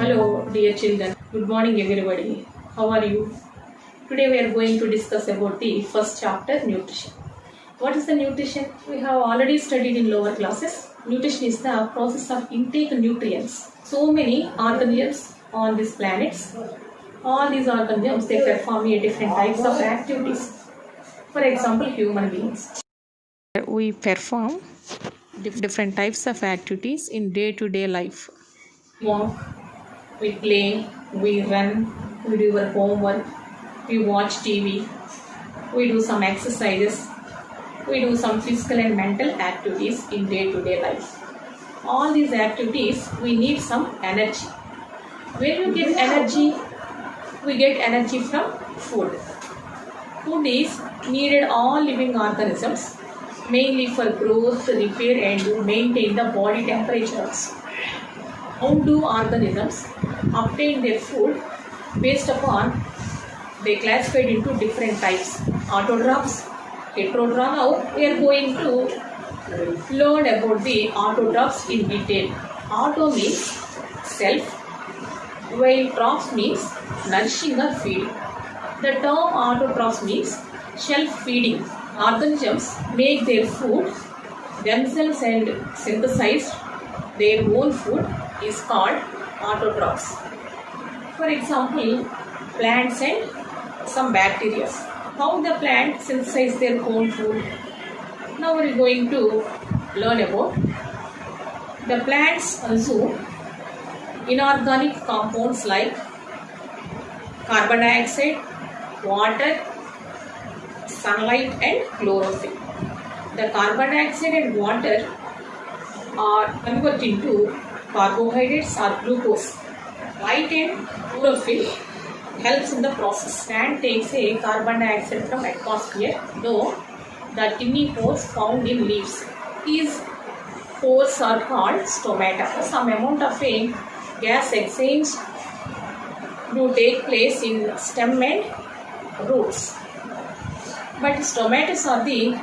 Hello, dear children. Good morning, everybody. How are you? Today we are going to discuss about the first chapter, nutrition. What is the nutrition? We have already studied in lower classes. Nutrition is the process of intake nutrients. So many organisms on this planet. All these organisms, they perform a different types of activities. For example, human beings. We perform different types of activities in day-to-day life. Walk, we play, we run, we do our homework, we watch TV, we do some exercises, we do some physical and mental activities in day-to-day life. All these activities, we need some energy. Where you get energy? We get energy from food. Food is needed all living organisms, mainly for growth, repair and maintain the body temperature. How do organisms obtain their food? Based upon, they classified into different types: autotrophs, heterotrophs. Now we are going to learn about the autotrophs in detail. Auto means self, while trophs means nourishing or feeding. The term autotrophs means self-feeding. Organisms make their food themselves and synthesize their own food is called autotrophs. For example, plants and some bacteria. How the plant synthesize their own food? Now we are going to learn about the plants also inorganic compounds like carbon dioxide, water, sunlight and chlorophyll. The carbon dioxide and water are converted into carbohydrates or glucose. Light and chlorophyll helps in the process. Plant takes a carbon dioxide from atmosphere, though the tiny pores found in leaves. These pores are called stomata. Some amount of a gas exchange do take place in stem and roots. But stomata are the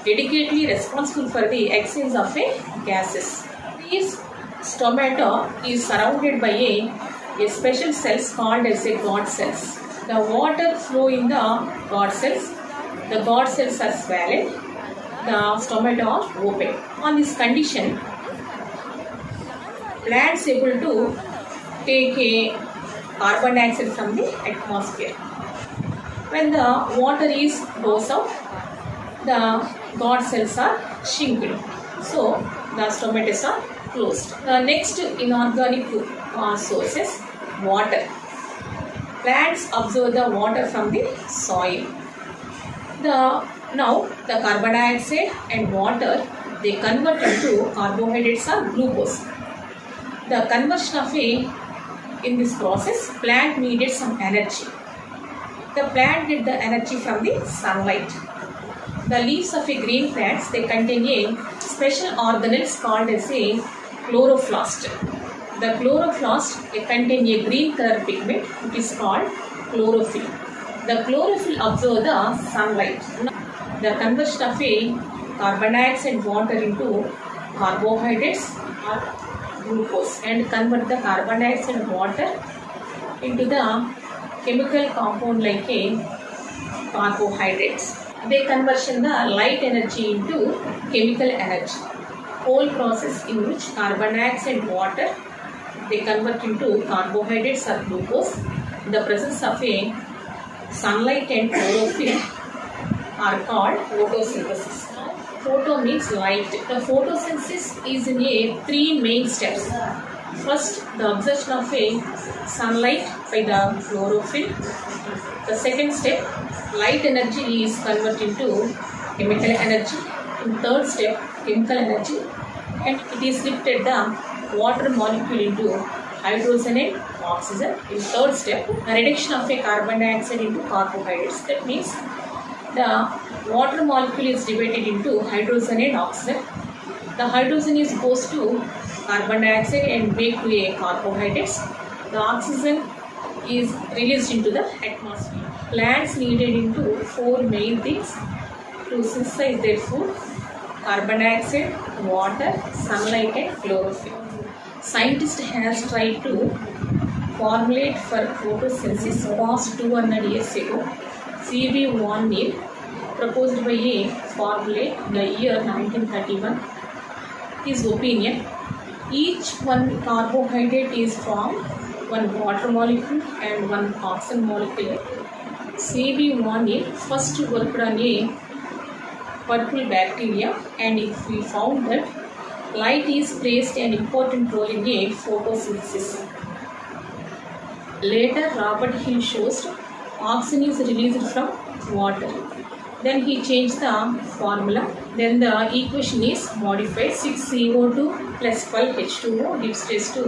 dedicatedly responsible for the exchange of a gases. These stomata is surrounded by a special cells called as a God cells. The water flow in the God cells. The God cells are swollen. The stomata are open. On this condition, plants able to take a carbon dioxide from the atmosphere. When the water is goes out, the God cells are shrinked. So the stomata are closed. The next inorganic sources, water. Plants absorb the water from the soil. Now the carbon dioxide and water, they convert into carbohydrates or glucose. The conversion of in this process, plant needed some energy. The plant get the energy from the sunlight. The leaves of a green plants, they contain a special organelles called as a chloroplast. The chloroplast, they contain a green color pigment which is called chlorophyll. The chlorophyll absorb the sunlight. The conversion of a carbon dioxide and water into carbohydrates or glucose and convert the carbon dioxide and water into the chemical compound like a carbohydrates. They conversion the light energy into chemical energy. Whole process in which carbon dioxide and water, they convert into carbohydrates or glucose. The presence of a sunlight and chlorophyll are called photosynthesis. Photo means light. The photosynthesis is in a three main steps. First, the absorption of a sunlight by the chlorophyll. The second step, light energy is converted into chemical energy. In third step, chemical energy, and it is lifted the water molecule into hydrogen and oxygen. In third step, the reduction of a carbon dioxide into carbohydrates. That means the water molecule is divided into hydrogen and oxygen. The hydrogen is goes to carbon dioxide and make to a carbohydrates. The oxygen is released into the atmosphere. Plants needed into four main things to synthesize their food: carbon dioxide, water, sunlight and chlorophyll. Scientist has tried to formulate for photosynthesis past 200 years ago. C.V. von Neil proposed by a formulate the year 1931. His opinion, each one carbohydrate is from one water molecule and one oxygen molecule. C.V. von Neil first worked on a purple bacteria, and if we found that light is plays an important role in a photosynthesis. Later, Robert Hill shows oxygen is released from water. Then he changed the formula. Then the equation is modified. 6CO2 plus 12H2O gives rise to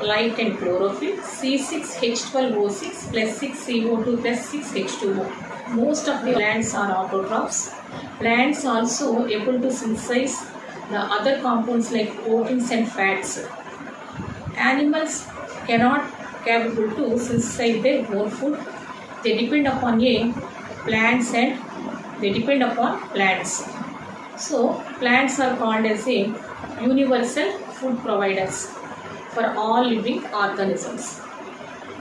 light and chlorophyll. C6H12O6 plus 6CO2 plus 6H2O. Most of the plants are autotrophs. Plants also able to synthesize the other compounds like proteins and fats. Animals cannot capable to synthesize their own food. They depend upon plants and they depend upon plants. So plants are called as a universal food providers for all living organisms.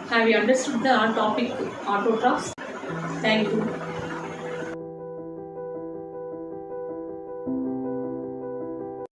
Have you understood the topic autotrophs? Thank you.